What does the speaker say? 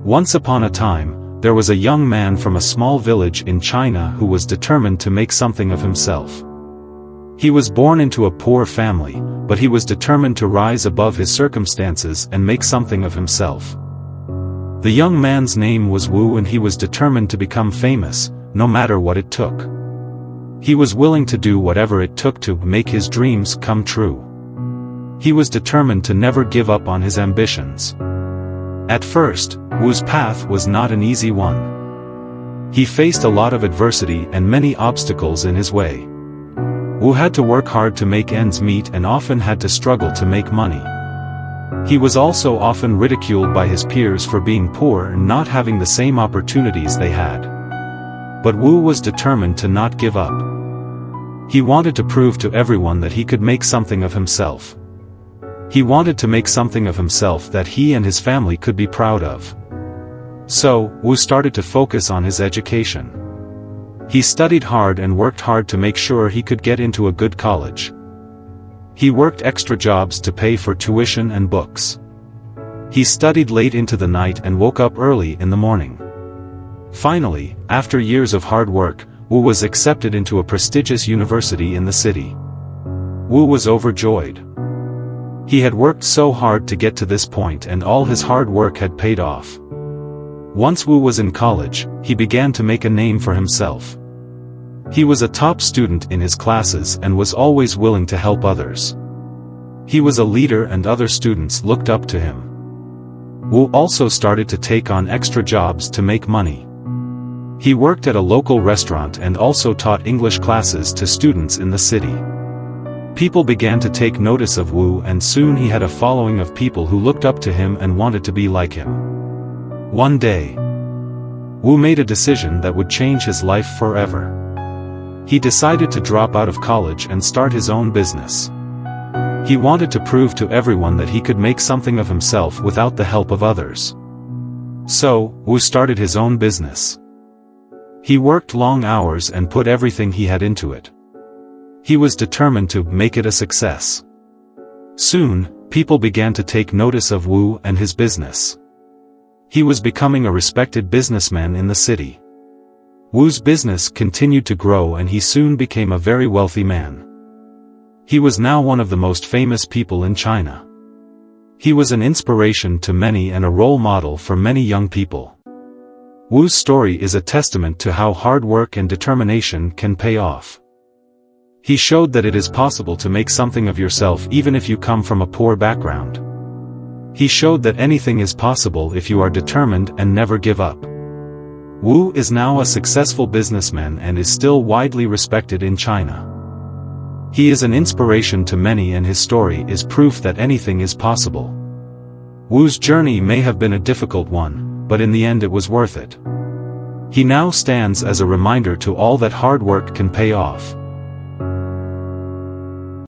Once upon a time, there was a young man from a small village in China who was determined to make something of himself. He was born into a poor family, but he was determined to rise above his circumstances and make something of himself. The young man's name was Wu, and he was determined to become famous, no matter what it took. He was willing to do whatever it took to make his dreams come true. He was determined to never give up on his ambitions. At first, Wu's path was not an easy one. He faced a lot of adversity and many obstacles in his way. Wu had to work hard to make ends meet and often had to struggle to make money. He was also often ridiculed by his peers for being poor and not having the same opportunities they had. But Wu was determined to not give up. He wanted to prove to everyone that he could make something of himself. He wanted to make something of himself that he and his family could be proud of. So, Wu started to focus on his education. He studied hard and worked hard to make sure he could get into a good college. He worked extra jobs to pay for tuition and books. He studied late into the night and woke up early in the morning. Finally, after years of hard work, Wu was accepted into a prestigious university in the city. Wu was overjoyed. He had worked so hard to get to this point, and all his hard work had paid off. Once Wu was in college, he began to make a name for himself. He was a top student in his classes and was always willing to help others. He was a leader and other students looked up to him. Wu also started to take on extra jobs to make money. He worked at a local restaurant and also taught English classes to students in the city. People began to take notice of Wu, and soon he had a following of people who looked up to him and wanted to be like him. One day, Wu made a decision that would change his life forever. He decided to drop out of college and start his own business. He wanted to prove to everyone that he could make something of himself without the help of others. So, Wu started his own business. He worked long hours and put everything he had into it. He was determined to make it a success. Soon, people began to take notice of Wu and his business. He was becoming a respected businessman in the city. Wu's business continued to grow and he soon became a very wealthy man. He was now one of the most famous people in China. He was an inspiration to many and a role model for many young people. Wu's story is a testament to how hard work and determination can pay off. He showed that it is possible to make something of yourself even if you come from a poor background. He showed that anything is possible if you are determined and never give up. Wu is now a successful businessman and is still widely respected in China. He is an inspiration to many and his story is proof that anything is possible. Wu's journey may have been a difficult one, but in the end it was worth it. He now stands as a reminder to all that hard work can pay off.